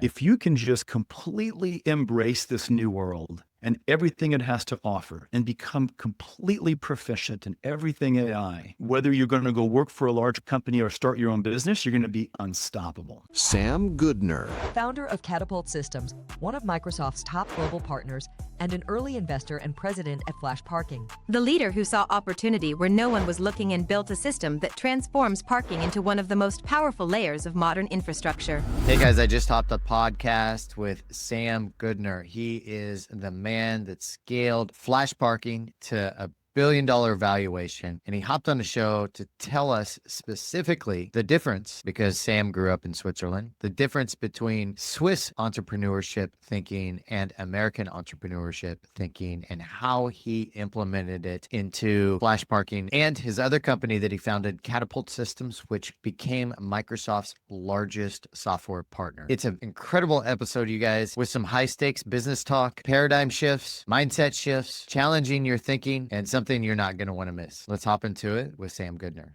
If you can just completely embrace this new world and everything it has to offer and become completely proficient in everything AI, whether you're going to go work for a large company or start your own business, you're going to be unstoppable. Sam Goodner, founder of Catapult Systems, one of Microsoft's top global partners, and an early investor and president at Flash Parking. The leader who saw opportunity where no one was looking and built a system that transforms parking into one of the most powerful layers of modern infrastructure. Hey guys, I just hopped a podcast with Sam Goodner. He is the man that scaled Flash Parking to a billion-dollar valuation, and he hopped on the show to tell us specifically the difference, because Sam grew up in Switzerland, the difference between Swiss entrepreneurship thinking and American entrepreneurship thinking, and how he implemented it into Flash Parking and his other company that he founded, Catapult Systems, which became Microsoft's largest software partner. It's an incredible episode, you guys, with some high-stakes business talk, paradigm shifts, mindset shifts, challenging your thinking, and something you're not going to want to miss. Let's hop into it with Sam Goodner.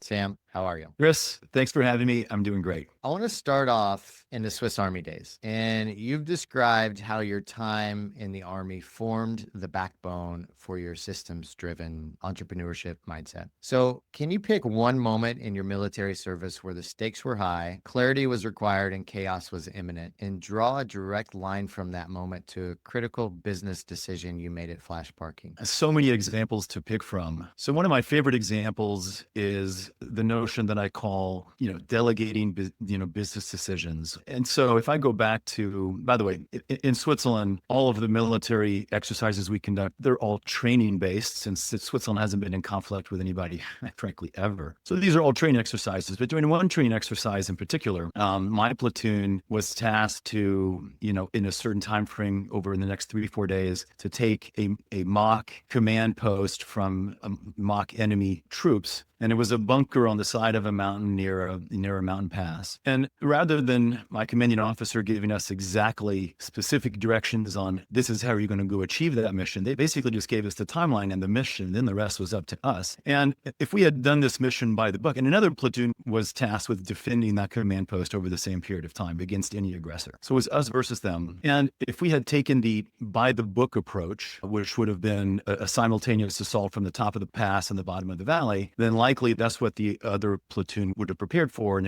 Sam, how are you? Chris, thanks for having me. I'm doing great. I want to start off in the Swiss Army days. And you've described how your time in the Army formed the backbone for your systems-driven entrepreneurship mindset. So can you pick one moment in your military service where the stakes were high, clarity was required, and chaos was imminent, and draw a direct line from that moment to a critical business decision you made at Flash Parking? So many examples to pick from. So one of my favorite examples is the notion that I call, delegating, business decisions. And so if I go back to, by the way, in Switzerland, all of the military exercises we conduct, they're all training based, since Switzerland hasn't been in conflict with anybody, frankly, ever. So these are all training exercises. But during one training exercise in particular, my platoon was tasked to, in a certain time frame over the next 3-4 days, to take a mock command post from mock enemy troops. And it was a bunker on the side of a mountain near a mountain pass. And rather than my commanding officer giving us exactly specific directions on this is how you're going to go achieve that mission, they basically just gave us the timeline and the mission. Then the rest was up to us. And if we had done this mission by the book, and another platoon was tasked with defending that command post over the same period of time against any aggressor. So it was us versus them. And if we had taken the by the book approach, which would have been a simultaneous assault from the top of the pass and the bottom of the valley, then likely that's what the other platoon would have prepared for, and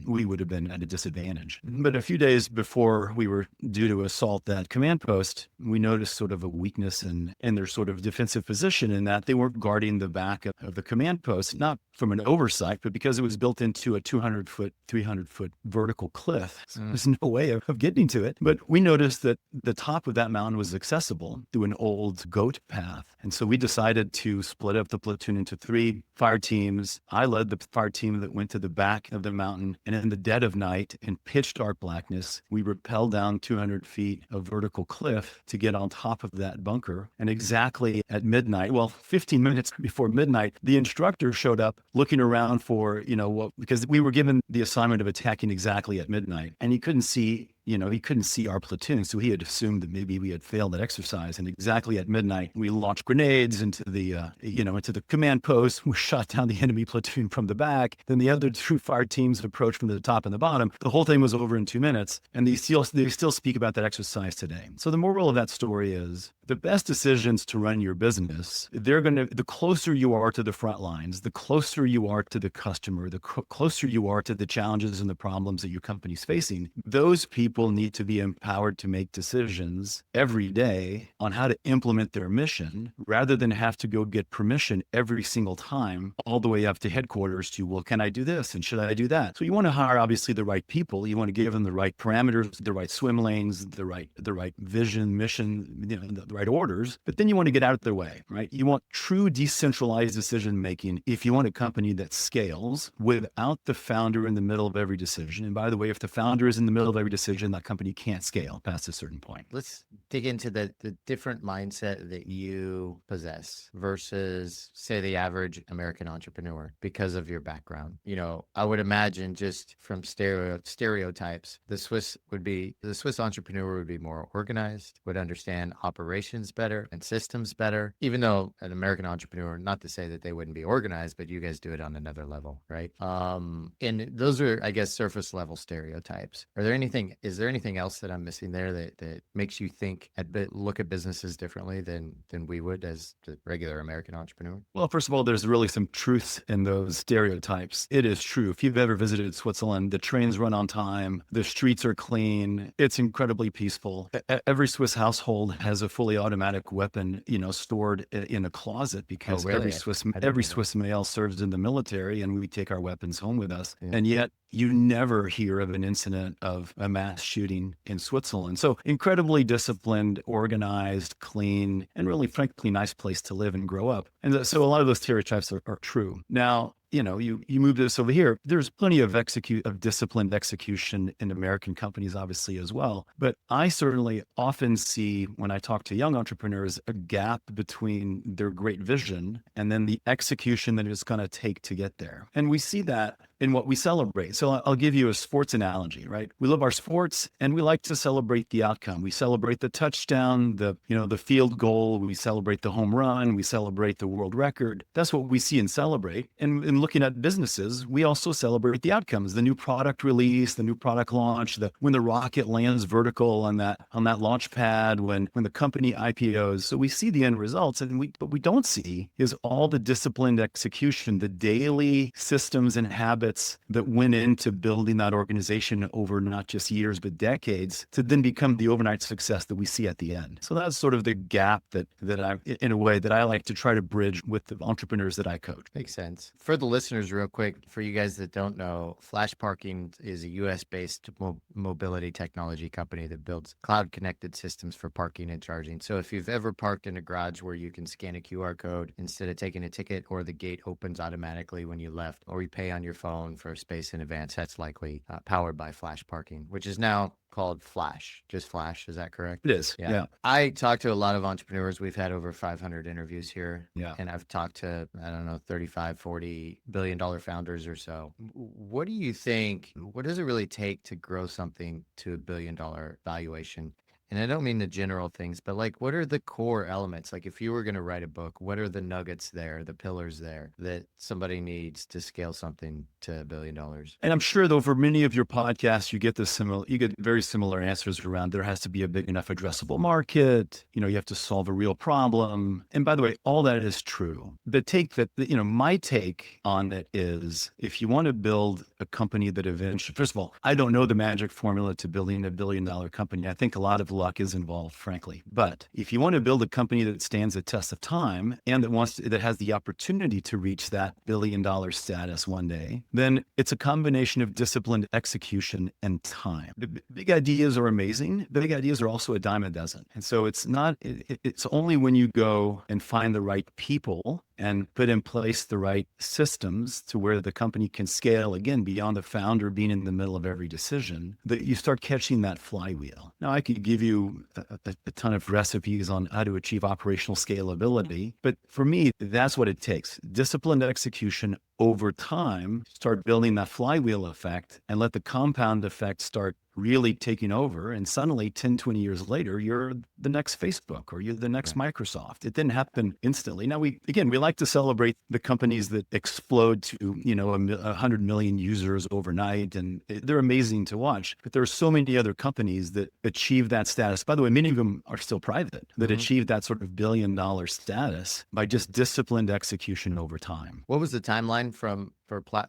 we would have been at a disadvantage. But a few days before we were due to assault that command post, we noticed sort of a weakness in their sort of defensive position, in that they weren't guarding the back of the command post, not from an oversight, but because it was built into a 200-foot, 300-foot vertical cliff. So there's no way of getting to it. But we noticed that the top of that mountain was accessible through an old goat path. And so we decided to split up the platoon into 3 fire teams. I led the fire team that went to the back of the mountain, and in the dead of night, in pitch dark blackness, we rappelled down 200 feet of vertical cliff to get on top of that bunker. And exactly at midnight, 15 minutes before midnight, the instructor showed up looking around for, because we were given the assignment of attacking exactly at midnight, and he couldn't see our platoon. So he had assumed that maybe we had failed that exercise. And exactly at midnight, we launched grenades into the command post. We shot down the enemy platoon from the back. Then the other 2 fire teams approached from the top and the bottom. The whole thing was over in 2 minutes. And they still speak about that exercise today. So the moral of that story is the best decisions to run your business, the closer you are to the front lines, the closer you are to the customer, the closer you are to the challenges and the problems that your company's facing, those people need to be empowered to make decisions every day on how to implement their mission, rather than have to go get permission every single time, all the way up to headquarters to, well, can I do this? And should I do that? So you want to hire, obviously, the right people. You want to give them the right parameters, the right swim lanes, the right vision, mission, the right orders, but then you want to get out of their way, right? You want true decentralized decision-making if you want a company that scales without the founder in the middle of every decision. And by the way, if the founder is in the middle of every decision, imagine that company can't scale past a certain point. Let's dig into the different mindset that you possess versus, say, the average American entrepreneur because of your background. You know, I would imagine just from stereotypes, the Swiss entrepreneur would be more organized, would understand operations better and systems better, even though an American entrepreneur, not to say that they wouldn't be organized, but you guys do it on another level, right? And those are, I guess, surface level stereotypes. Is there anything else that I'm missing there that makes you look at businesses differently than we would as the regular American entrepreneur? Well, first of all, there's really some truth in those stereotypes. It is true. If you've ever visited Switzerland, the trains run on time, the streets are clean, it's incredibly peaceful. Every Swiss household has a fully automatic weapon, stored in a closet because really? every Swiss male serves in the military, and we take our weapons home with us. Yeah. And yet you never hear of an incident of a mass shooting in Switzerland. So incredibly disciplined, organized, clean, and really, frankly, nice place to live and grow up. And so a lot of those stereotypes are true. Now, you move this over here. There's plenty of disciplined execution in American companies, obviously, as well. But I certainly often see, when I talk to young entrepreneurs, a gap between their great vision and then the execution that it's going to take to get there. And we see that in what we celebrate. So I'll give you a sports analogy, right? We love our sports and we like to celebrate the outcome. We celebrate the touchdown, the field goal, we celebrate the home run, we celebrate the world record. That's what we see and celebrate. And in looking at businesses, we also celebrate the outcomes, the new product release, the new product launch, when the rocket lands vertical on that launch pad, when the company IPOs. So we see the end results, and what we don't see is all the disciplined execution, the daily systems and habits that went into building that organization over not just years, but decades to then become the overnight success that we see at the end. So that's sort of the gap that I, in a way, that I like to try to bridge with the entrepreneurs that I coach. Makes sense. For the listeners, real quick, for you guys that don't know, Flash Parking is a US-based mobility technology company that builds cloud-connected systems for parking and charging. So if you've ever parked in a garage where you can scan a QR code instead of taking a ticket, or the gate opens automatically when you left, or you pay on your phone for space in advance, that's likely powered by Flash Parking, which is now called Flash. Just Flash, is that correct? It is. Yeah. I talk to a lot of entrepreneurs. We've had over 500 interviews here. Yeah. And I've talked to, I don't know, 35, $40 billion founders or so. What do you think, what does it really take to grow something to $1 billion valuation? And I don't mean the general things, but like, what are the core elements? Like, if you were going to write a book, what are the nuggets there, the pillars there that somebody needs to scale something to $1 billion? And I'm sure, though, for many of your podcasts, you get very similar answers around there has to be a big enough addressable market. You have to solve a real problem. And by the way, all that is true. My take on it is, if you want to build a company that eventually, first of all, I don't know the magic formula to building $1 billion company. I think a lot of luck is involved, frankly. But if you want to build a company that stands the test of time and that has the opportunity to reach that $1 billion status one day, then it's a combination of disciplined execution and time. The big ideas are amazing. The big ideas are also a dime a dozen. And so it's only when you go and find the right people and put in place the right systems to where the company can scale, again, beyond the founder being in the middle of every decision, that you start catching that flywheel. Now, I could give you a ton of recipes on how to achieve operational scalability, but for me, that's what it takes. Disciplined execution over time, start building that flywheel effect and let the compound effect start really taking over. And suddenly 10, 20 years later, you're the next Facebook or you're the next Microsoft. It didn't happen instantly. Now, we like to celebrate the companies that explode to, 100 million users overnight, and they're amazing to watch. But there are so many other companies that achieve that status. By the way, many of them are still private, that achieve that sort of $1 billion status by just disciplined execution over time. What was the timeline for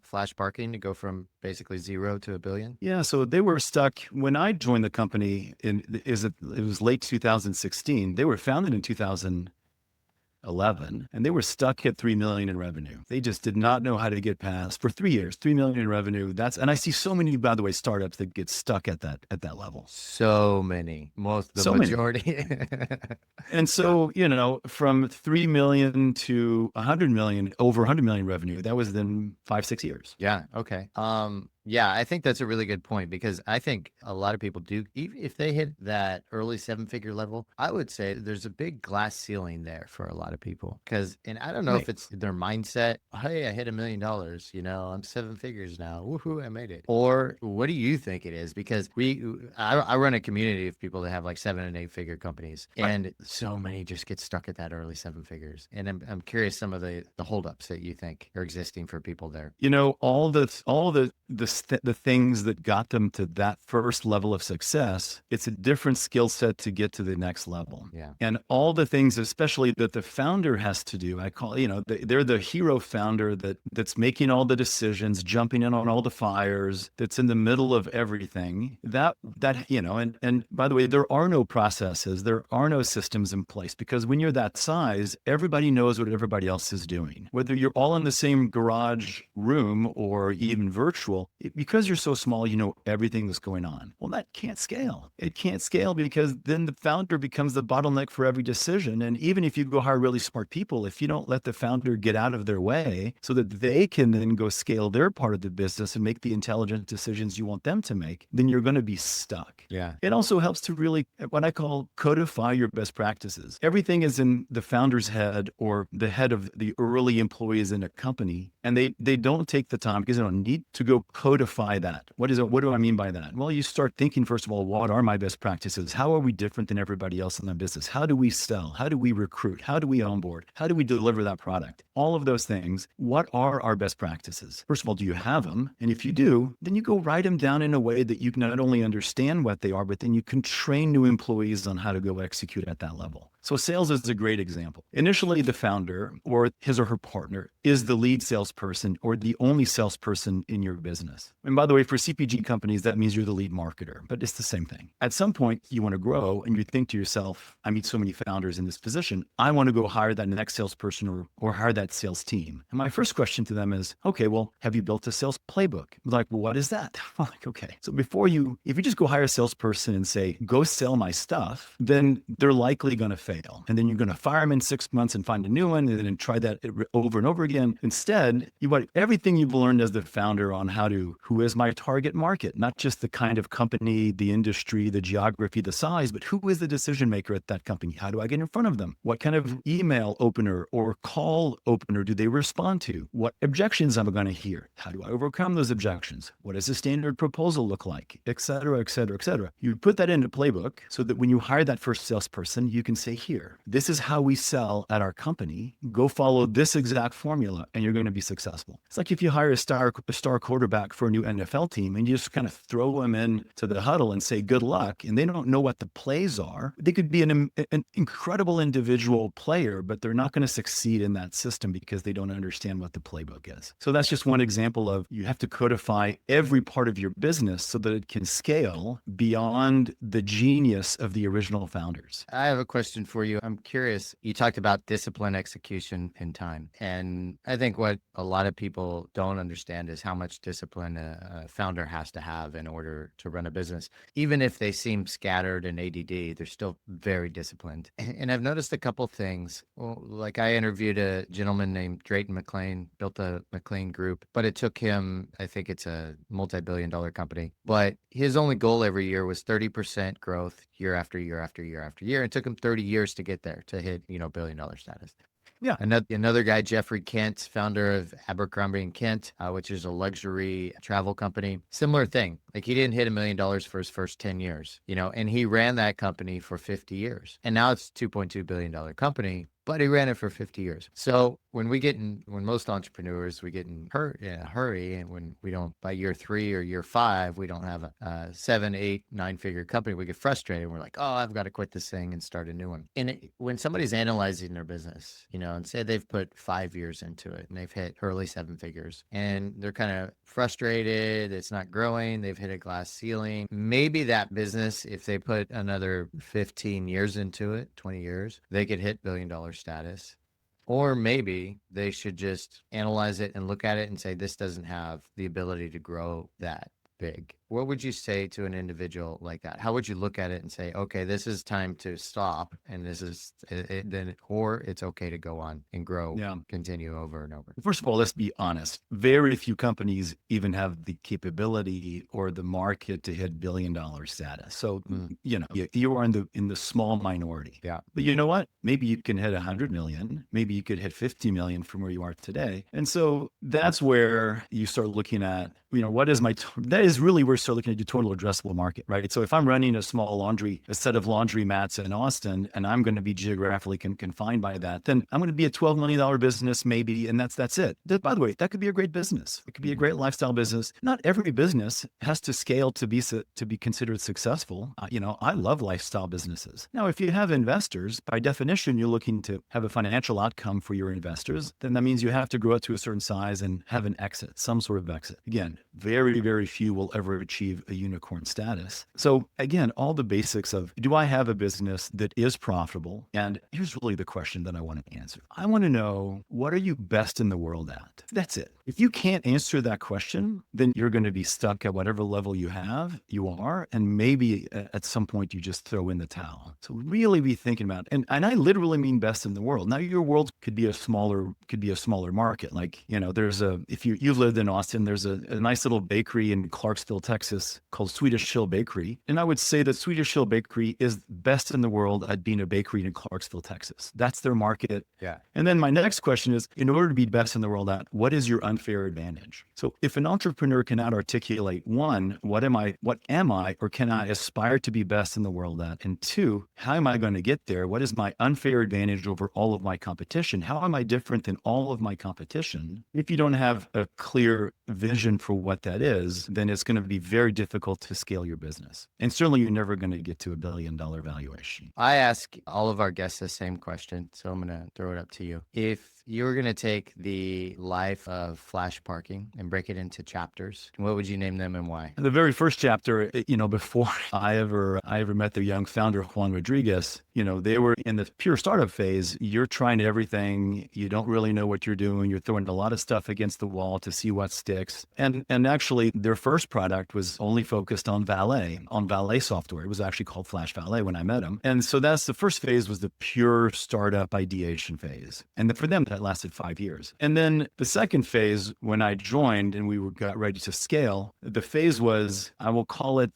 Flash Parking to go from basically zero to $1 billion? Yeah, so they were stuck when I joined the company. It was late 2016. They were founded in 2011, and they were stuck at $3 million in revenue. They just did not know how to get past for 3 years, $3 million in revenue. And I see so many, by the way, startups that get stuck at that level. So many, majority. And so, from 3 million to 100 million, over 100 million revenue, that was then 5-6 years. Yeah. Okay. Yeah, I think that's a really good point because I think a lot of people do, even if they hit that early 7-figure level, I would say there's a big glass ceiling there for a lot of people. Because, and I don't know if Right. it's their mindset, hey, I hit $1 million, I'm 7 figures now. Woohoo, I made it. Or what do you think it is? Because I run a community of people that have like 7 and 8 figure companies, Right. and so many just get stuck at that early 7 figures. And I'm curious some of the holdups that you think are existing for people there. The things that got them to that first level of success, it's a different skill set to get to the next level. Yeah. And all the things, especially that the founder has to do, I call, they're the hero founder that's making all the decisions, jumping in on all the fires, that's in the middle of everything. And by the way, there are no processes, there are no systems in place, because when you're that size, everybody knows what everybody else is doing. Whether you're all in the same garage room or even virtual, because you're so small, you know everything that's going on. Well, that can't scale. It can't scale because then the founder becomes the bottleneck for every decision. And even if you go hire really smart people, if you don't let the founder get out of their way so that they can then go scale their part of the business and make the intelligent decisions you want them to make, then you're going to be stuck. Yeah. It also helps to really, what I call, codify your best practices. Everything is in the founder's head or the head of the early employees in a company, and they don't take the time because they don't need to go codify that. What do I mean by that? Well, you start thinking, first of all, what are my best practices? How are we different than everybody else in the business? How do we sell? How do we recruit? How do we onboard? How do we deliver that product? All of those things. What are our best practices? First of all, do you have them? And if you do, then you go write them down in a way that you can not only understand what they are, but then you can train new employees on how to go execute at that level. So sales is a great example. Initially, the founder or his or her partner is the lead salesperson or the only salesperson in your business. And by the way, for CPG companies, that means you're the lead marketer, but it's the same thing. At some point, you want to grow and you think to yourself, I meet so many founders in this position. I want to go hire that next salesperson or hire that sales team. And my first question to them is, okay, well, have you built a sales playbook? Like, well, what is that? I'm like, okay. So if you just go hire a salesperson and say, go sell my stuff, then they're likely going to fail. And then you're going to fire them in 6 months and find a new one and then try that over and over again. Instead, you want everything you've learned as the founder on who is my target market, not just the kind of company, the industry, the geography, the size, but who is the decision maker at that company? How do I get in front of them? What kind of email opener or call opener do they respond to? What objections am I going to hear? How do I overcome those objections? What does a standard proposal look like? Et cetera, et cetera, et cetera. You put that into playbook so that when you hire that first salesperson, you can say, here, this is how we sell at our company. Go follow this exact formula and you're going to be successful. It's like if you hire a star quarterback for a new NFL team and you just kind of throw them into the huddle and say, good luck. And they don't know what the plays are. They could be an incredible individual player, but they're not going to succeed in that system because they don't understand what the playbook is. So that's just one example of you have to codify every part of your business so that it can scale beyond the genius of the original founders. I have a question for you. I'm curious. You talked about discipline, execution, and time. And I think what a lot of people don't understand is how much discipline a founder has to have in order to run a business. Even if they seem scattered and ADD, they're still very disciplined. And I've noticed a couple things. Well, like I interviewed a gentleman named Drayton McLean, built a McLean Group, but it took him, I think it's a multi-billion-dollar company, but his only goal every year was 30% growth year after year after year after year. It took him 30 years to get there, to hit, billion-dollar status. Yeah. Another guy, Jeffrey Kent, founder of Abercrombie and Kent, which is a luxury travel company. Similar thing. Like he didn't hit $1 million for his first 10 years, and he ran that company for 50 years. And now it's a $2.2 billion company, but he ran it for 50 years. So when most entrepreneurs, we get in a hurry, and when we don't, by year 3 or year 5, we don't have a 7, 8, 9-figure company, we get frustrated. We're like, oh, I've got to quit this thing and start a new one. And when somebody's analyzing their business, and say they've put 5 years into it and they've hit early 7 figures and they're kind of frustrated, it's not growing, they've hit a glass ceiling. Maybe that business, if they put another 15 years into it, 20 years, they could hit $1 billion status. Or maybe they should just analyze it and look at it and say, this doesn't have the ability to grow that big. what would you say to an individual like that? How would you look at it and say, okay, this is time to stop, and this is then, or it's okay to go on and grow, Yeah. continue over and over? First of all, let's be honest. Very few companies even have the capability or the market to hit billion-dollar status. So, you are in the small minority. Yeah. But you know what? Maybe you can hit 100 million. Maybe you could hit 50 million from where you are today. And so that's where you start looking at, what is that is really where you start looking at your total addressable market, right? So if I'm running a set of laundry mats in Austin, and I'm going to be geographically confined by that, then I'm going to be a $12 million business maybe, and that's it. By the way, that could be a great business. It could be a great lifestyle business. Not every business has to scale to be considered successful. I love lifestyle businesses. Now, if you have investors, by definition, you're looking to have a financial outcome for your investors, then that means you have to grow it to a certain size and have an exit, some sort of exit. Again, very, very few will ever achieve a unicorn status. So again, all the basics of, do I have a business that is profitable? And here's really the question that I want to answer. I want to know, what are you best in the world at? That's it. If you can't answer that question, then you're going to be stuck at whatever level you are, and maybe at some point you just throw in the towel. So really be thinking about, and I literally mean best in the world. Now, your world could be a smaller market. Like, if you've lived in Austin, there's a nice little bakery in Clarksville, Texas called Swedish Hill Bakery. And I would say that Swedish Hill Bakery is best in the world at being a bakery in Clarksville, Texas. That's their market. Yeah. And then my next question is, in order to be best in the world at, what is your unfair advantage? So if an entrepreneur cannot articulate, one, what am I, or can I aspire to be best in the world at? And two, how am I going to get there? What is my unfair advantage over all of my competition? How am I different than all of my competition? If you don't have a clear vision for what that is, then it's going to be very difficult to scale your business. And certainly you're never going to get to $1 billion valuation. I ask all of our guests the same question, so I'm going to throw it up to you. If you were going to take the life of flash parking and break it into chapters, what would you name them and why? The very first chapter, before I ever met the young founder, Juan Rodriguez, they were in the pure startup phase. You're trying everything. You don't really know what you're doing. You're throwing a lot of stuff against the wall to see what sticks. And actually, their first product was only focused on valet software. It was actually called Flash Valet when I met them. And so that's the first phase, was the pure startup ideation phase. And for them, that lasted 5 years. And then the second phase, when I joined and we got ready to scale, the phase was, I will call it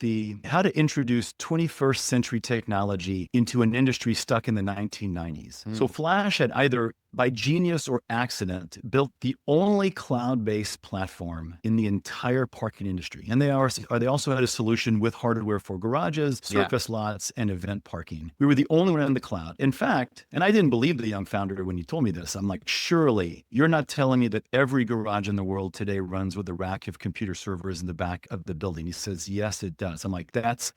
how to introduce 21st century technology into an industry stuck in the 1990s. So Flash had either by genius or accident, built the only cloud-based platform in the entire parking industry. And they also had a solution with hardware for garages, surface lots, and event parking. We were the only one in the cloud. In fact, and I didn't believe the young founder when he told me this. I'm like, surely you're not telling me that every garage in the world today runs with a rack of computer servers in the back of the building. He says, yes, it does. I'm like,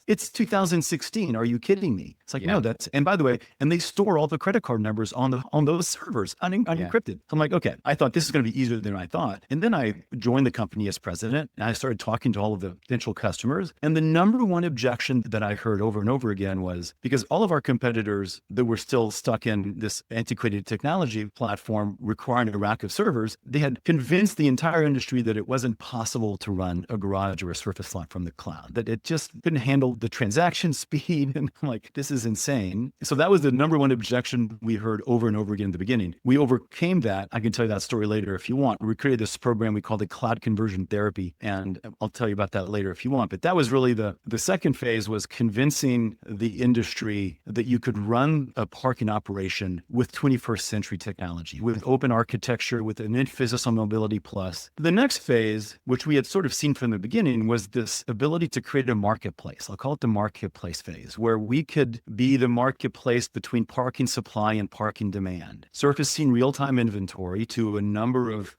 it's 2016. Are you kidding me? It's like, no, and by the way, and they store all the credit card numbers on those servers unencrypted. So I'm like, okay, I thought this is going to be easier than I thought. And then I joined the company as president, and I started talking to all of the potential customers. And the number one objection that I heard over and over again was, because all of our competitors that were still stuck in this antiquated technology platform requiring a rack of servers, they had convinced the entire industry that it wasn't possible to run a garage or a surface lot from the cloud, that it just couldn't handle the transaction speed. And I'm like, this is insane. So that was the number one objection we heard over and over again in the beginning. We overcame that. I can tell you that story later if you want. We created this program we called it Cloud Conversion Therapy, and I'll tell you about that later if you want. But that was really the second phase, was convincing the industry that you could run a parking operation with 21st century technology, with open architecture, with an emphasis on mobility plus. The next phase, which we had sort of seen from the beginning, was this ability to create a marketplace. I'll call it the marketplace phase, where we could be the marketplace between parking supply and parking demand, surfacing real-time inventory to a number of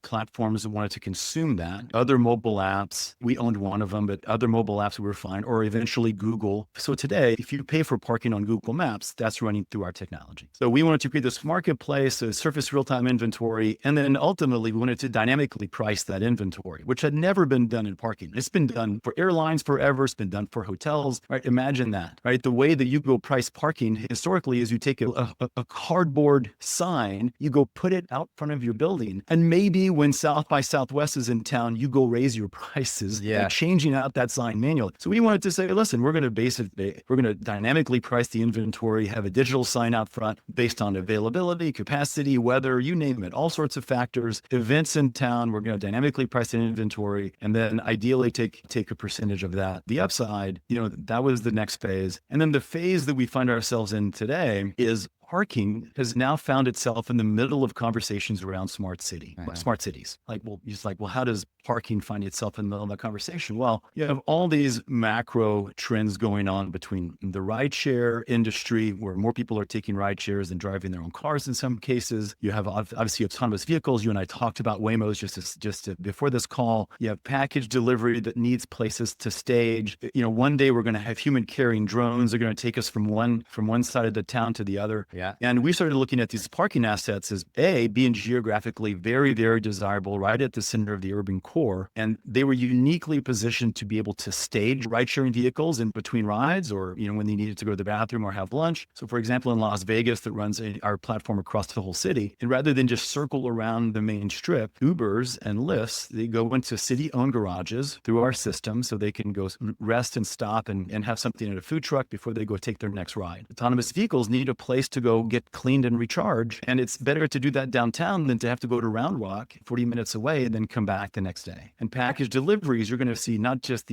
platforms that wanted to consume that. Other mobile apps, we owned one of them, but other mobile apps we were fine, or eventually Google. So today, if you pay for parking on Google Maps, that's running through our technology. So we wanted to create this marketplace, surface real-time inventory, and then ultimately we wanted to dynamically price that inventory, which had never been done in parking. It's been done for airlines forever. It's been done for hotels, right? Imagine that, right? The way that you go price parking historically is you take a cardboard sign, you go put it out front of your building. And maybe when South by Southwest is in town, you go raise your prices, Yeah. like changing out that sign manually. So we wanted to say, listen, we're going to dynamically price the inventory, have a digital sign out front based on availability, capacity, weather, you name it, all sorts of factors, events in town. We're going to dynamically price an inventory and then ideally take a percentage of that. The upside, that was the next phase. And then the phase that we find ourselves in today is parking has now found itself in the middle of conversations around smart cities. How does parking find itself in the middle of that conversation? Well, you have all these macro trends going on between the rideshare industry, where more people are taking ride shares and driving their own cars in some cases. You have obviously autonomous vehicles. You and I talked about Waymo's just before this call. You have package delivery that needs places to stage. One day we're going to have human carrying drones. They're going to take us from one side of the town to the other. Yeah. And we started looking at these parking assets as being geographically very, very desirable, right at the center of the urban core. And they were uniquely positioned to be able to stage ride-sharing vehicles in between rides, or, when they needed to go to the bathroom or have lunch. So for example, in Las Vegas, that runs our platform across the whole city. And rather than just circle around the main strip, Ubers and Lyfts, they go into city-owned garages through our system so they can go rest and stop and have something at a food truck before they go take their next ride. Autonomous vehicles need a place to go get cleaned and recharge. And it's better to do that downtown than to have to go to Round Rock 40 minutes away and then come back the next day. And package deliveries, you're going to see not just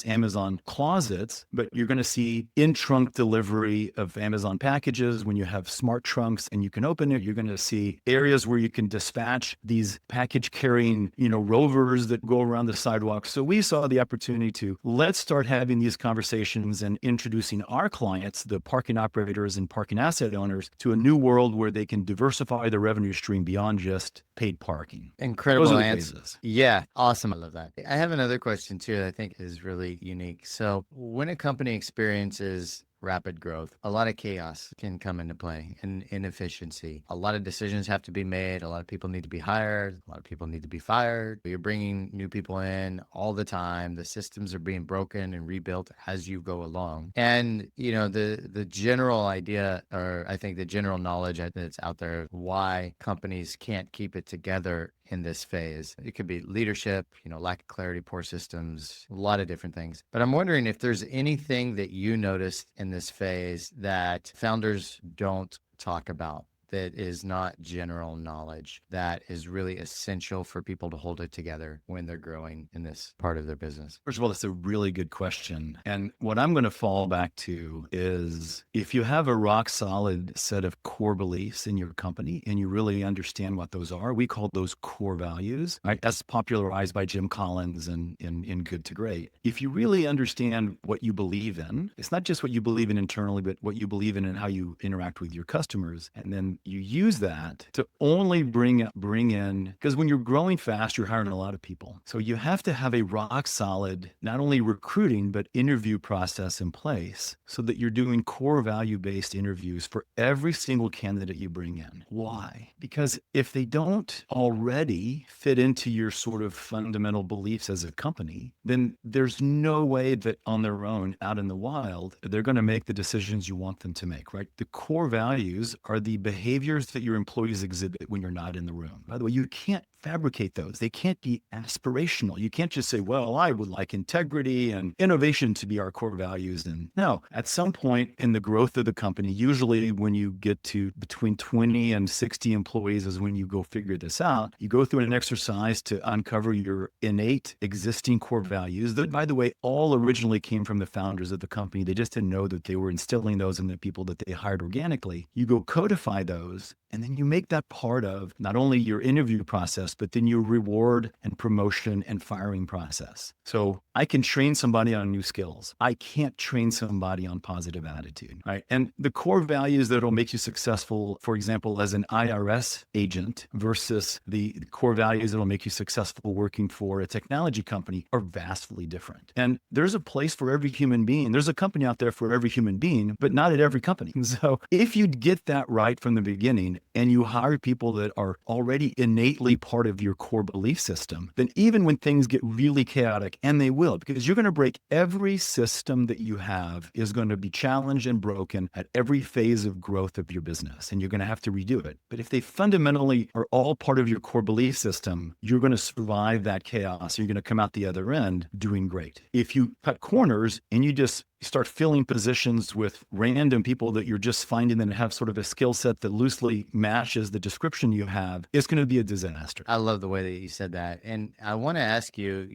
Amazon closets, but you're going to see in-trunk delivery of Amazon packages. When you have smart trunks and you can open it, you're going to see areas where you can dispatch these package carrying, rovers that go around the sidewalk. So we saw the opportunity to let's start having these conversations and introducing our clients, the parking operators and parking asset owners, to a new world where they can diversify their revenue stream beyond just paid parking. Incredible answers. Yeah, awesome. I love that. I have another question too that I think is really unique. So when a company experiences rapid growth, a lot of chaos can come into play and inefficiency. A lot of decisions have to be made. A lot of people need to be hired. A lot of people need to be fired. You're bringing new people in all the time. The systems are being broken and rebuilt as you go along. And, the general idea, or I think the general knowledge that's out there, why companies can't keep it together in this phase. It could be leadership, lack of clarity, poor systems, a lot of different things. But I'm wondering if there's anything that you noticed in this phase that founders don't talk about, that is not general knowledge, that is really essential for people to hold it together when they're growing in this part of their business? First of all, that's a really good question. And what I'm going to fall back to is if you have a rock solid set of core beliefs in your company and you really understand what those are, we call those core values, right? That's popularized by Jim Collins in Good to Great. If you really understand what you believe in, it's not just what you believe in internally, but what you believe in and how you interact with your customers. And then you use that to only bring in, because when you're growing fast, you're hiring a lot of people. So you have to have a rock solid, not only recruiting, but interview process in place so that you're doing core value-based interviews for every single candidate you bring in. Why? Because if they don't already fit into your sort of fundamental beliefs as a company, then there's no way that on their own, out in the wild, they're going to make the decisions you want them to make, right? The core values are the behaviors that your employees exhibit when you're not in the room. By the way, you can't fabricate those. They can't be aspirational. You can't just say, well, I would like integrity and innovation to be our core values. And no, at some point in the growth of the company, usually when you get to between 20 and 60 employees is when you go figure this out. You go through an exercise to uncover your innate existing core values that, by the way, all originally came from the founders of the company. They just didn't know that they were instilling those in the people that they hired organically. You go codify those, and then you make that part of not only your interview process, but then your reward and promotion and firing process. So I can train somebody on new skills. I can't train somebody on positive attitude, right? And the core values that'll make you successful, for example, as an IRS agent versus the core values that'll make you successful working for a technology company are vastly different. And there's a place for every human being. There's a company out there for every human being, but not at every company. So if you get that right from the beginning and you hire people that are already innately part of your core belief system, then even when things get really chaotic, and they will, because you're going to break every system that you have is going to be challenged and broken at every phase of growth of your business, and you're going to have to redo it. But if they fundamentally are all part of your core belief system, you're going to survive that chaos. You're going to come out the other end doing great. If you cut corners and you just start filling positions with random people that you're just finding that have sort of a skill set that loosely matches the description you have, it's going to be a disaster. I love the way that you said that. And I want to ask you,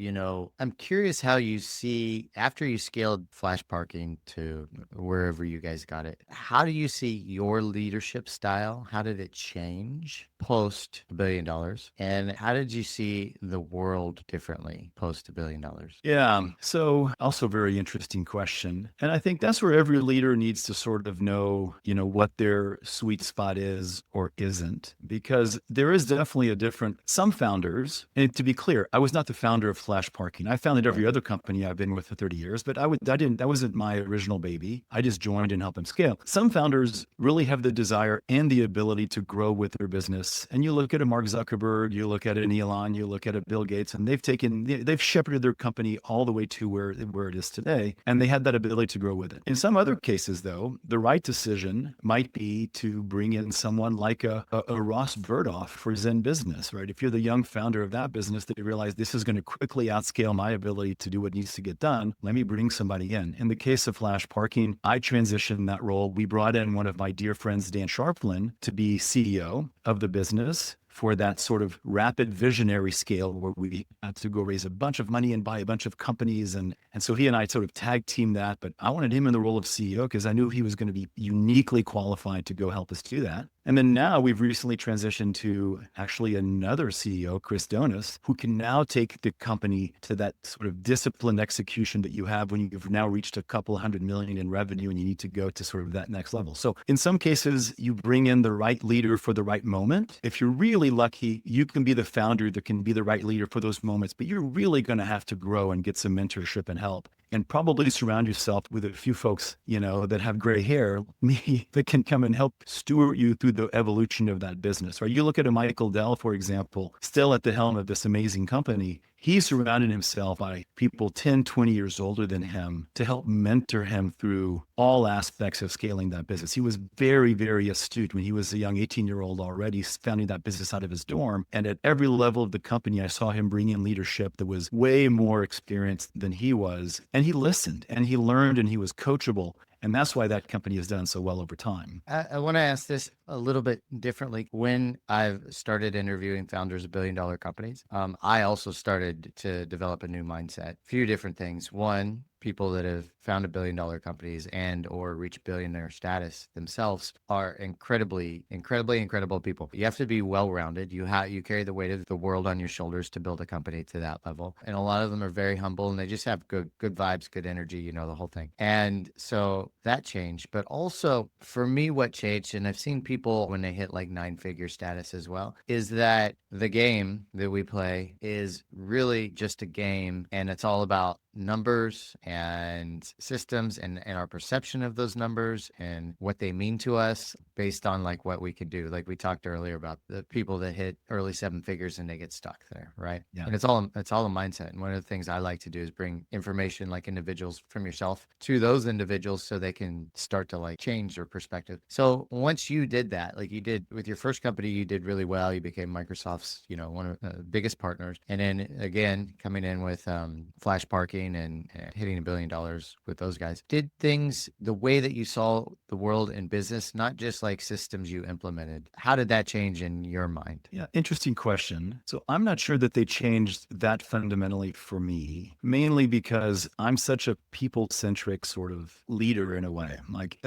I'm curious how you see, after you scaled Flash Parking to wherever you guys got it, how do you see your leadership style? How did it change post $1 billion? And how did you see the world differently post $1 billion? Yeah. So also very interesting question. And I think that's where every leader needs to sort of know, what their sweet spot is or isn't, because there is definitely a different, some founders, and to be clear, I was not the founder of Flash Parking. I founded every other company I've been with for 30 years, but that wasn't my original baby. I just joined and helped them scale. Some founders really have the desire and the ability to grow with their business. And you look at a Mark Zuckerberg, you look at an Elon, you look at a Bill Gates, and they've shepherded their company all the way to where it is today. And they had that ability to grow with it. In some other cases, though, the right decision might be to bring in someone like a Ross Burdoff for Zen Business, right? If you're the young founder of that business that you realize this is going to quickly outscale my ability to do what needs to get done, let me bring somebody in. In the case of Flash Parking, I transitioned that role. We brought in one of my dear friends, Dan Sharplin, to be CEO of the business for that sort of rapid visionary scale where we had to go raise a bunch of money and buy a bunch of companies. And so he and I sort of tag teamed that, but I wanted him in the role of CEO because I knew he was going to be uniquely qualified to go help us do that. And then now we've recently transitioned to actually another CEO, Chris Donis, who can now take the company to that sort of disciplined execution that you have when you've now reached a couple $100 million in revenue and you need to go to sort of that next level. So in some cases, you bring in the right leader for the right moment. If you're really lucky, you can be the founder that can be the right leader for those moments, but you're really going to have to grow and get some mentorship and help. And probably surround yourself with a few folks, that have gray hair, me, that can come and help steward you through the evolution of that business, right? You look at a Michael Dell, for example, still at the helm of this amazing company. He surrounded himself by people 10, 20 years older than him to help mentor him through all aspects of scaling that business. He was very, very astute when he was a young 18-year-old already founding that business out of his dorm. And at every level of the company, I saw him bring in leadership that was way more experienced than he was. And he listened and he learned and he was coachable. And that's why that company has done so well over time. I want to ask this a little bit differently. When I've started interviewing founders of billion-dollar companies, I also started to develop a new mindset. A few different things. One, people that have founded billion-dollar companies and or reached billionaire status themselves are incredibly incredible people. You have to be well-rounded. You carry the weight of the world on your shoulders to build a company to that level. And a lot of them are very humble and they just have good vibes, good energy, the whole thing. And so that changed. But also for me, what changed, and I've seen people when they hit like 9-figure status as well, is that the game that we play is really just a game, and it's all about numbers and systems and our perception of those numbers and what they mean to us based on like what we could do. Like we talked earlier about the people that hit early 7 figures and they get stuck there, right? Yeah. And it's all a mindset. And one of the things I like to do is bring information like individuals from yourself to those individuals so they can start to like change their perspective. So once you did that, like you did with your first company, you did really well. You became Microsoft's, one of the biggest partners. And then again, coming in with Flash Parking and hitting $1 billion with those guys. Did things, the way that you saw the world in business, not just like systems you implemented, how did that change in your mind? Yeah, interesting question. So I'm not sure that they changed that fundamentally for me, mainly because I'm such a people-centric sort of leader in a way. Like,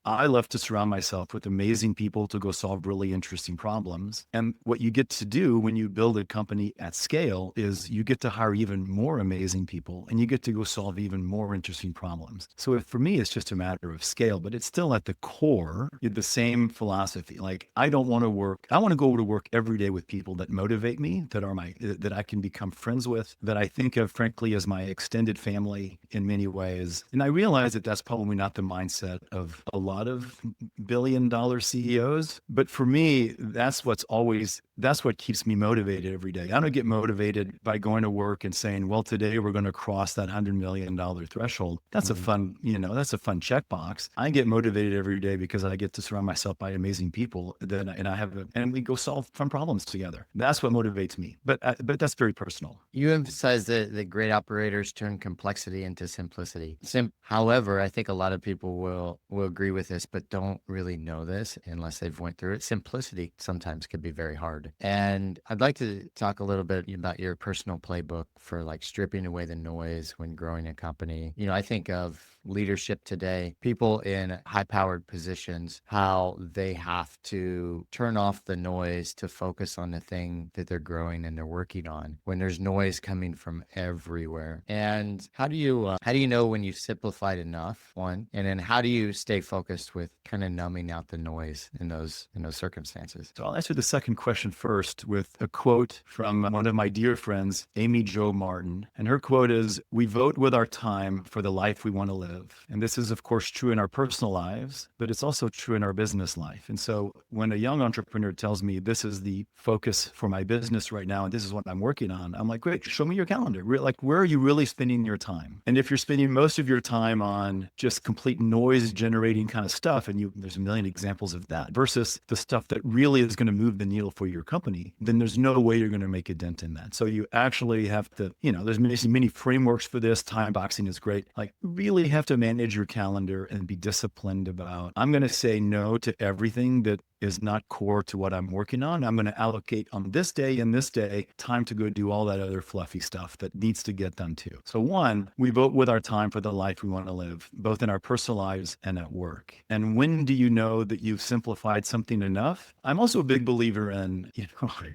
I love to surround myself with amazing people to go solve really interesting problems. And what you get to do when you build a company at scale is you get to hire even more amazing people and you you get to go solve even more interesting problems. So for me, it's just a matter of scale, but it's still at the core, the same philosophy. Like, I want to go to work every day with people that motivate me, that I can become friends with, that I think of, frankly, as my extended family in many ways. And I realize that that's probably not the mindset of a lot of billion-dollar CEOs. But for me, that's what keeps me motivated every day. I don't get motivated by going to work and saying, well, today we're going to cross that $100 million threshold. That's a fun checkbox. I get motivated every day because I get to surround myself by amazing people and we go solve fun problems together. That's what motivates me. But that's very personal. You emphasize that great operators turn complexity into simplicity. However, I think a lot of people will agree with this, but don't really know this unless they've went through it. Simplicity sometimes can be very hard. And I'd like to talk a little bit about your personal playbook for like stripping away the noise when growing a company. I think of leadership today, people in high-powered positions, how they have to turn off the noise to focus on the thing that they're growing and they're working on when there's noise coming from everywhere. And how do you know when you've simplified enough, one, and then how do you stay focused with kind of numbing out the noise in those circumstances? So I'll answer the second question first with a quote from one of my dear friends, Amy Jo Martin. And her quote is, "We vote with our time for the life we want to live." And this is, of course, true in our personal lives, but it's also true in our business life. And so when a young entrepreneur tells me this is the focus for my business right now, and this is what I'm working on, I'm like, great, show me your calendar. Like, where are you really spending your time? And if you're spending most of your time on just complete noise generating kind of stuff, and there's a million examples of that, versus the stuff that really is going to move the needle for your company, then there's no way you're going to make a dent in that. So you actually have to, there's many frameworks for this. Time boxing is great. Like, really have to manage your calendar and be disciplined about, I'm going to say no to everything that is not core to what I'm working on. I'm going to allocate on this day and this day time to go do all that other fluffy stuff that needs to get done too. So one, we vote with our time for the life we want to live, both in our personal lives and at work. And when do you know that you've simplified something enough? I'm also a big believer in,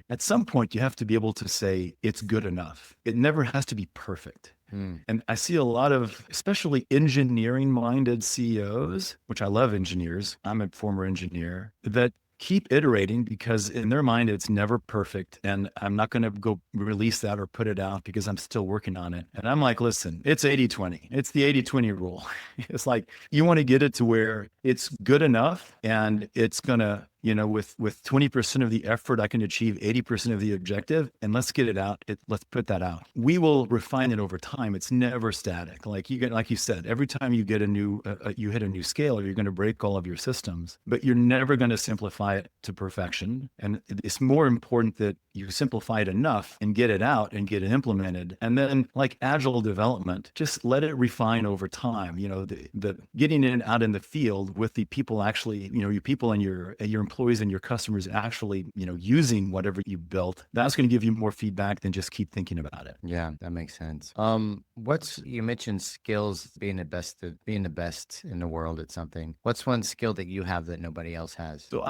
at some point you have to be able to say it's good enough. It never has to be perfect. And I see a lot of, especially engineering-minded CEOs, which I love engineers. I'm a former engineer, that keep iterating because in their mind, it's never perfect. And I'm not going to go release that or put it out because I'm still working on it. And I'm like, listen, it's 80-20. It's the 80-20 rule. It's like, you want to get it to where it's good enough and it's going to, with 20% of the effort, I can achieve 80% of the objective, and let's get it out. Let's put that out. We will refine it over time. It's never static. Like you said, every time you get you hit a new scale, you're going to break all of your systems, but you're never going to simplify it to perfection. And it's more important that you simplify it enough and get it out and get it implemented. And then, like agile development, just let it refine over time. The getting it out in the field with the people actually, your people and your employees and your customers actually, using whatever you built, that's going to give you more feedback than just keep thinking about it. Yeah, that makes sense. You mentioned skills, being the best in the world at something. What's one skill that you have that nobody else has? So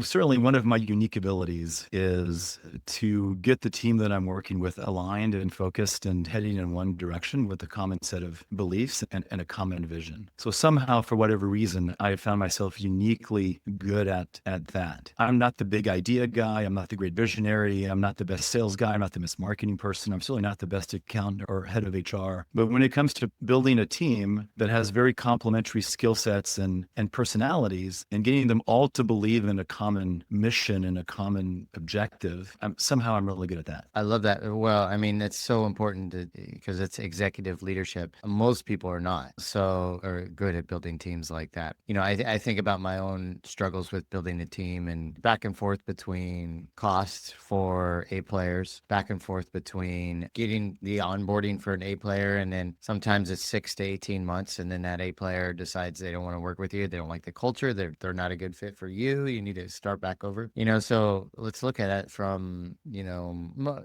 certainly one of my unique abilities is to get the team that I'm working with aligned and focused and heading in one direction with a common set of beliefs and a common vision. So somehow, for whatever reason, I have found myself uniquely good at that. I'm not the big idea guy. I'm not the great visionary. I'm not the best sales guy. I'm not the best marketing person. I'm certainly not the best accountant or head of HR. But when it comes to building a team that has very complementary skill sets and personalities and getting them all to believe in a common mission and a common objective, I'm really good at that. I love that. Well, I mean, it's so important because it's executive leadership. Most people are not are good at building teams like that. I think about my own struggles with building a team and back and forth between costs for A players, back and forth between getting the onboarding for an A player. And then sometimes it's 6 to 18 months. And then that A player decides they don't want to work with you. They don't like the culture. They're not a good fit for you. You need to start back over, so let's look at it from,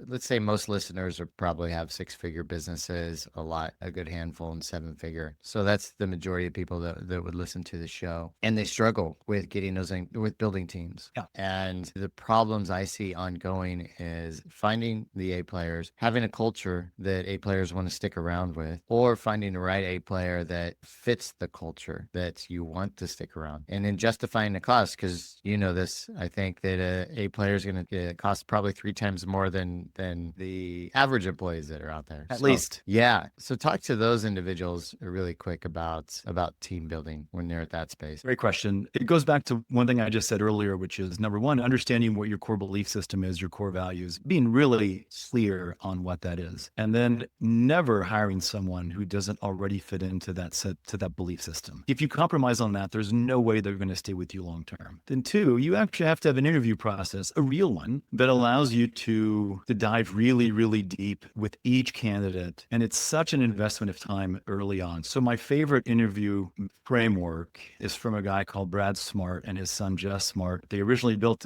let's say most listeners probably have 6-figure businesses, a good handful in 7-figure. So that's the majority of people that would listen to the show. And they struggle with getting with building teams. Yeah. And the problems I see ongoing is finding the A players, having a culture that A players want to stick around with, or finding the right A player that fits the culture that you want to stick around. And then justifying the cost, because you know this, I think that A player is going to cost probably 3 times more than the average employees that are out there. At least. Yeah. So talk to those individuals really quick about team building when they're at that space. Great question. It goes back to one thing I just said earlier, which is number one, understanding what your core belief system is, your core values, being really clear on what that is. And then never hiring someone who doesn't already fit into that belief system. If you compromise on that, there's no way they're going to stay with you long term. Then two, you actually have to have an interview process, a real one, that allows you to dive really, really deep with each candidate. And it's such an investment of time early on. So my favorite interview framework is from a guy called Brad Smart and his son, Jess Smart. They originally wrote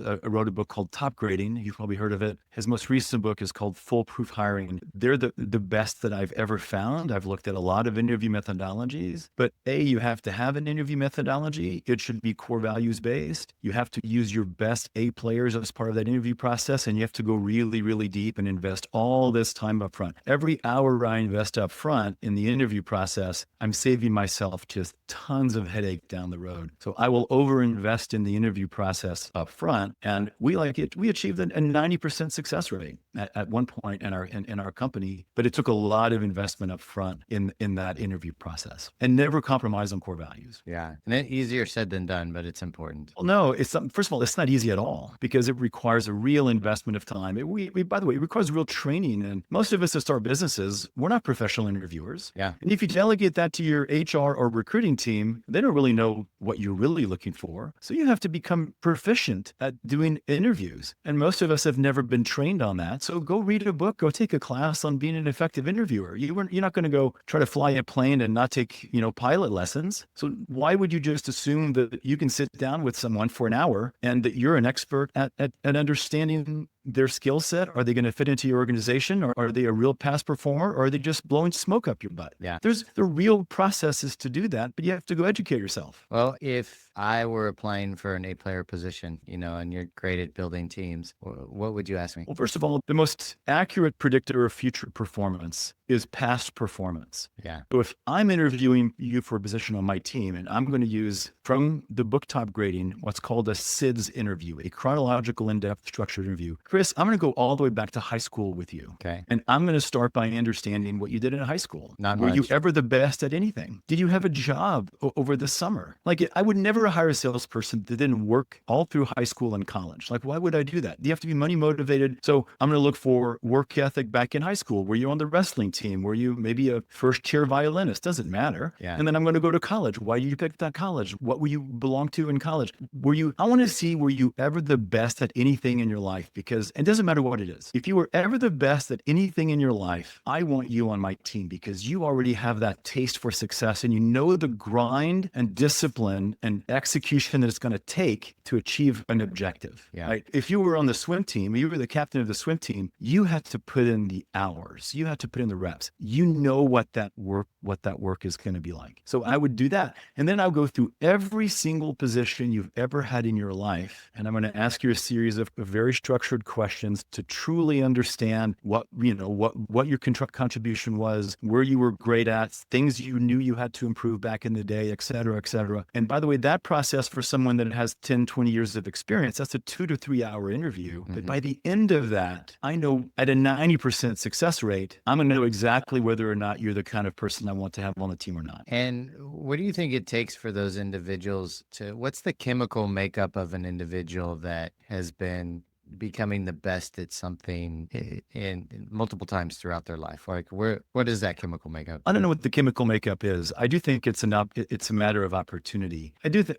a book called Topgrading. You've probably heard of it. His most recent book is called Foolproof Hiring. They're the best that I've ever found. I've looked at a lot of interview methodologies, but you have to have an interview methodology. It should be core values based. You have to use your best A players as part of that interview process, and you have to go really, really deep and invest all this time up front. Every hour I invest up front in the interview process, I'm saving myself just tons of headache down the road. So I will overinvest in the interview process up front, and we achieved a 90% success rate at one point in our company, but it took a lot of investment up front in that interview process, and never compromise on core values. Yeah. And then easier said than done, but it's important. Well, no, first of all, it's not easy at all because it requires a real investment of time. By the way, it requires real training. And most of us that start businesses, we're not professional interviewers. Yeah. And if you delegate that to your HR or recruiting team, they don't really know what you're really looking for. So you have to become proficient at doing interviews. And most of us have never been trained on that. So go read a book, go take a class on being an effective interviewer. You're not going to go try to fly a plane and not take, pilot lessons. So why would you just assume that you can sit down with someone for an hour and that you're an expert at understanding their skill set? Are they going to fit into your organization, or are they a real past performer, or are they just blowing smoke up your butt? Yeah. There's the real processes to do that, but you have to go educate yourself. Well, if I were applying for an A player position, and you're great at building teams, what would you ask me? Well, first of all, the most accurate predictor of future performance is past performance. Yeah. So if I'm interviewing you for a position on my team, and I'm going to use from the book Topgrading what's called a SIDS interview, a chronological in-depth structured interview. Chris, I'm going to go all the way back to high school with you. Okay. And I'm going to start by understanding what you did in high school. Not Were much. you ever the best at anything? Did you have a job over the summer? Like, I would never hire a salesperson that didn't work all through high school and college. Like, why would I do that? You have to be money motivated. So I'm going to look for work ethic back in high school. Were you on the wrestling team? Were you maybe a first chair violinist? Doesn't matter. Yeah. And then I'm going to go to college. Why did you pick that college? What were you belong to in college? I want to see, were you ever the best at anything in your life? Because it doesn't matter what it is. If you were ever the best at anything in your life, I want you on my team because you already have that taste for success and you know the grind and discipline and execution that it's going to take to achieve an objective. Yeah. Right? If you were on the swim team, you were the captain of the swim team, you had to put in the hours. You had to put in the reps. You know what that work is going to be like. So I would do that. And then I'll go through every single position you've ever had in your life. And I'm going to ask you a series of very structured questions to truly understand what your contribution was, where you were great at, things you knew you had to improve back in the day, et cetera, et cetera. And by the way, that process for someone that has 10, 20 years of experience, that's a 2 to 3 hour interview. Mm-hmm. But by the end of that, I know at a 90% success rate, I'm going to know exactly whether or not you're the kind of person I want to have on the team or not. And what do you think it takes for those individuals what's the chemical makeup of an individual that has been becoming the best at something in multiple times throughout their life? Like, what is that chemical makeup? I don't know what the chemical makeup is. I do think it's a matter of opportunity. I do think,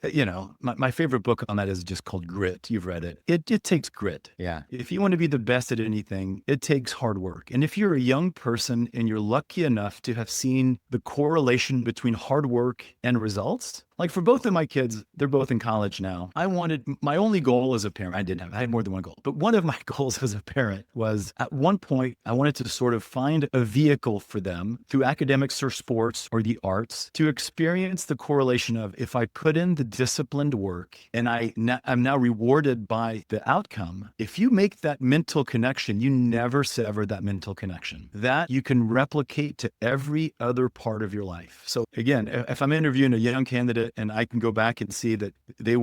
my favorite book on that is just called Grit. You've read it. It takes grit. Yeah. If you want to be the best at anything, it takes hard work. And if you're a young person and you're lucky enough to have seen the correlation between hard work and results, Like for both of my kids, they're both in college now. My only goal as a parent, I had more than one goal, but one of my goals as a parent was at one point, I wanted to sort of find a vehicle for them through academics or sports or the arts to experience the correlation of if I put in the disciplined work and I'm now rewarded by the outcome. If you make that mental connection, you never sever that mental connection. That you can replicate to every other part of your life. So again, if I'm interviewing a young candidate and I can go back and see that they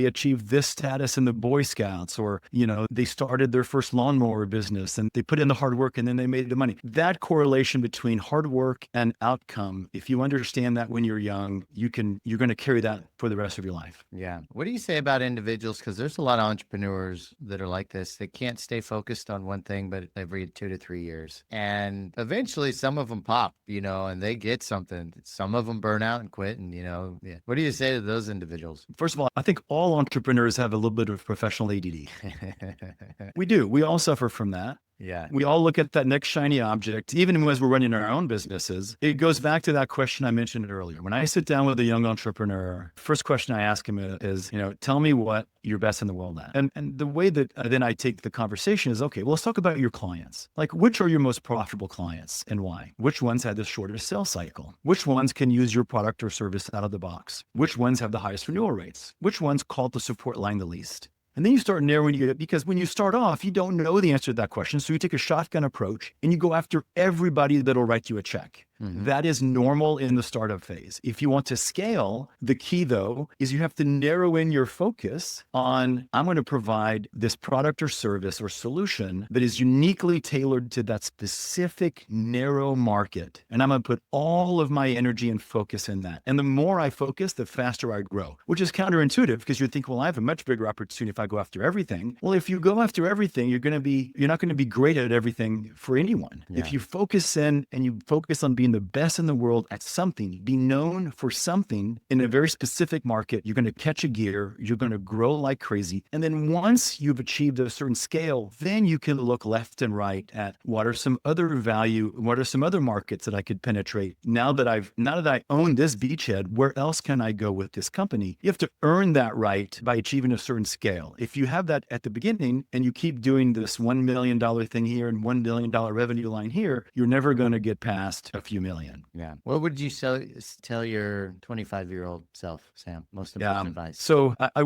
achieved this status in the Boy Scouts, or, they started their first lawnmower business and they put in the hard work and then they made the money. That correlation between hard work and outcome, if you understand that when you're young, you're going to carry that for the rest of your life. Yeah. What do you say about individuals? Because there's a lot of entrepreneurs that are like this. They can't stay focused on one thing, but every 2 to 3 years. And eventually some of them pop, and they get something. Some of them burn out and quit. And, yeah. What do you say to those individuals? First of all, I think all entrepreneurs have a little bit of professional ADD. We do. We all suffer from that. Yeah. We all look at that next shiny object, even as we're running our own businesses. It goes back to that question I mentioned earlier. When I sit down with a young entrepreneur, first question I ask him is, tell me what you're best in the world at. And the way that then I take the conversation is, okay, well, let's talk about your clients. Like, which are your most profitable clients and why? Which ones have the shortest sales cycle? Which ones can use your product or service out of the box? Which ones have the highest renewal rates? Which ones call the support line the least? And then you start narrowing it, because when you start off, you don't know the answer to that question. So you take a shotgun approach and you go after everybody that'll write you a check. Mm-hmm. That is normal in the startup phase. If you want to scale, the key though, is you have to narrow in your focus on, I'm going to provide this product or service or solution that is uniquely tailored to that specific narrow market. And I'm going to put all of my energy and focus in that. And the more I focus, the faster I grow, which is counterintuitive because you think, well, I have a much bigger opportunity if I go after everything. Well, if you go after everything, you're not going to be great at everything for anyone. Yeah. If you focus in and you focus on being the best in the world at something, be known for something in a very specific market, you're going to catch a gear, you're going to grow like crazy. And then once you've achieved a certain scale, then you can look left and right at what are some other markets that I could penetrate. Now that I own this beachhead, where else can I go with this company? You have to earn that right by achieving a certain scale. If you have that at the beginning and you keep doing this $1 million thing here and $1 billion revenue line here, you're never going to get past a few million. Yeah. What would you tell your 25-year-old self, Sam? Most important advice. So I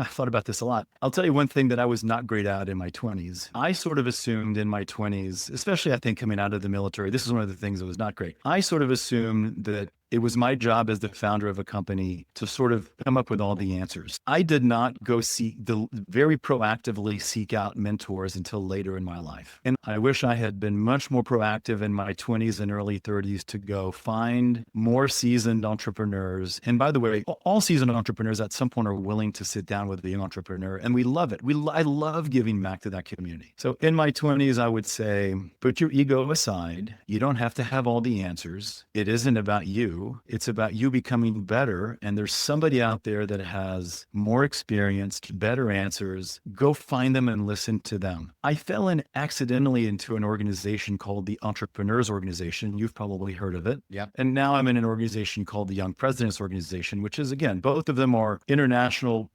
thought about this a lot. I'll tell you one thing that I was not great at in my 20s. I sort of assumed in my 20s, especially I think coming out of the military, this is one of the things that was not great. I sort of assumed that it was my job as the founder of a company to sort of come up with all the answers. I did not very proactively seek out mentors until later in my life. And I wish I had been much more proactive in my 20s and early 30s to go find more seasoned entrepreneurs. And by the way, all seasoned entrepreneurs at some point are willing to sit down with a young entrepreneur, and we love it. I love giving back to that community. So in my 20s, I would say, put your ego aside. You don't have to have all the answers. It isn't about you. It's about you becoming better. And there's somebody out there that has more experience, better answers. Go find them and listen to them. I fell in accidentally into an organization called the Entrepreneurs Organization. You've probably heard of it. Yeah. And now I'm in an organization called the Young Presidents Organization, which is, again, both of them are international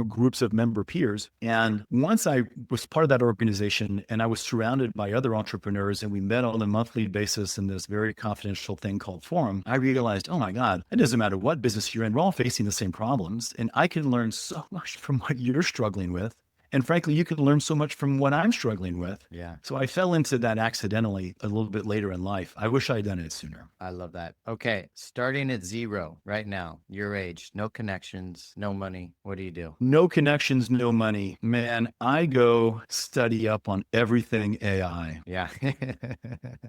groups of member peers. And once I was part of that organization and I was surrounded by other entrepreneurs and we met on a monthly basis in this very confidential thing called Forum, I realized, oh my God, it doesn't matter what business you're in, we're all facing the same problems. And I can learn so much from what you're struggling with. And frankly, you can learn so much from what I'm struggling with. Yeah. So I fell into that accidentally a little bit later in life. I wish I had done it sooner. I love that. Okay. Starting at zero right now, your age, no connections, no money. What do you do? No connections, no money. Man, I go study up on everything AI. Yeah.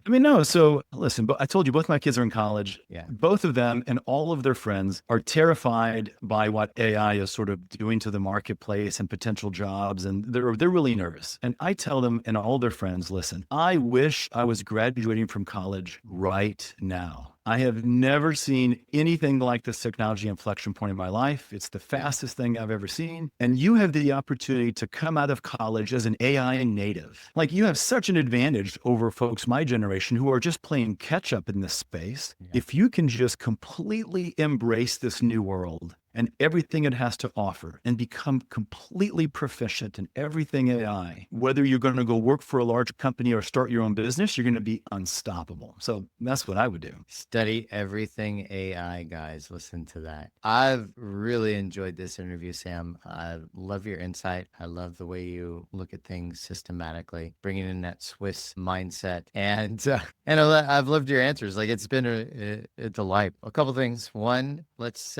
No. So listen, I told you both my kids are in college. Yeah. Both of them and all of their friends are terrified by what AI is sort of doing to the marketplace and potential jobs. And they're really nervous. And I tell them and all their friends, listen, I wish I was graduating from college right now. I have never seen anything like this technology inflection point in my life. It's the fastest thing I've ever seen. And you have the opportunity to come out of college as an AI native. Like, you have such an advantage over folks my generation who are just playing catch up in this space. Yeah. If you can just completely embrace this new world and everything it has to offer and become completely proficient in everything AI, whether you're going to go work for a large company or start your own business, you're going to be unstoppable. So that's what I would do. Study everything AI, guys. Listen to that. I've really enjoyed this interview, Sam. I love your insight. I love the way you look at things systematically, bringing in that Swiss mindset. And I've loved your answers. Like, it's been a delight. A couple things. One, let's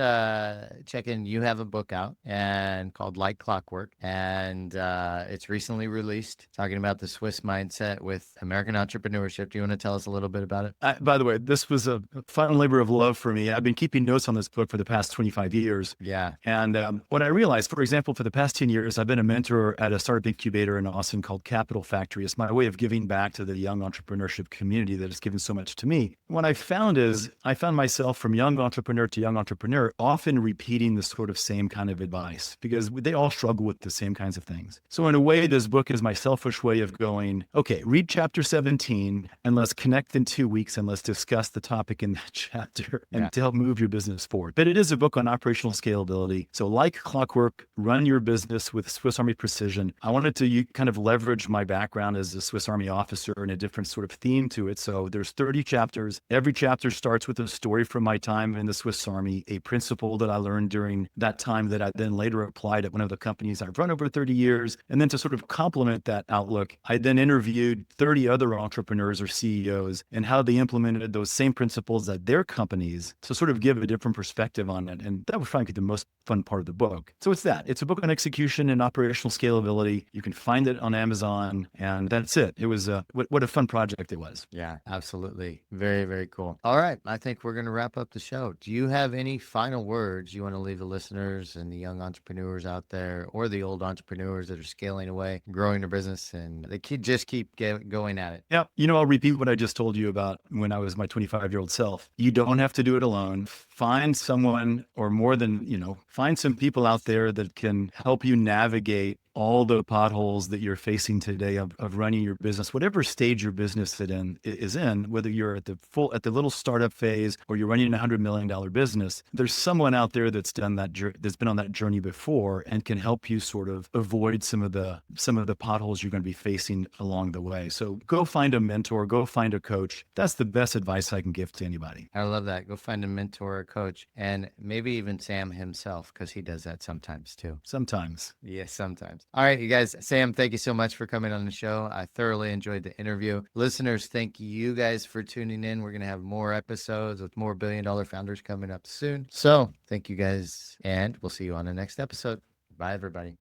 check in. You have a book out and called Like Clockwork, and it's recently released, talking about the Swiss mindset with American entrepreneurship. Do you want to tell us a little bit about it? By the way, this was a fun labor of love for me. I've been keeping notes on this book for the past 25 years. Yeah. And what I realized, for example, for the past 10 years, I've been a mentor at a startup incubator in Austin called Capital Factory. It's my way of giving back to the young entrepreneurship community that has given so much to me. What I found is I found myself from young entrepreneur to young entrepreneur often repeating the sort of same kind of advice because they all struggle with the same kinds of things. So in a way, this book is my selfish way of going, okay, read chapter 17 and let's connect in 2 weeks and let's discuss the topic in that chapter and to help move your business forward. But it is a book on operational scalability. So like Clockwork, run your business with Swiss Army precision. I wanted to kind of leverage my background as a Swiss Army officer and a different sort of theme to it. So there's 30 chapters. Every chapter starts with a story from my time in the Swiss Army, a principle that I learned during that time that I then later applied at one of the companies I've run over 30 years. And then to sort of complement that outlook, I then interviewed 30 other entrepreneurs or CEOs and how they implemented those same principles at their companies to sort of give a different perspective on it. And that was frankly the most fun part of the book. So it's that. It's a book on execution and operational scalability. You can find it on Amazon, and that's it. It was what a fun project it was. Yeah, absolutely. Very, very cool. All right. I think we're going to wrap up the show. Do you have any final words you want to leave the listeners and the young entrepreneurs out there, or the old entrepreneurs that are scaling away, growing their business, and they just keep going at it? Yeah. I'll repeat what I just told you about when I was my 25-year-old self. You don't have to do it alone. Find someone, or more than, find some people out there that can help you navigate all the potholes that you're facing today of running your business, whatever stage your business is in, whether you're at the little startup phase or you're running a $100 million business. There's someone out there that's been on that journey before and can help you sort of avoid some of the potholes you're going to be facing along the way. So go find a mentor, go find a coach. That's the best advice I can give to anybody. I love that. Go find a mentor or a coach, and maybe even Sam himself, because he does that sometimes too. Sometimes. Yes, sometimes. All right, you guys. Sam, thank you so much for coming on the show. I thoroughly enjoyed the interview. Listeners, thank you guys for tuning in. We're going to have more episodes with more billion-dollar founders coming up soon. So thank you guys, and we'll see you on the next episode. Bye, everybody.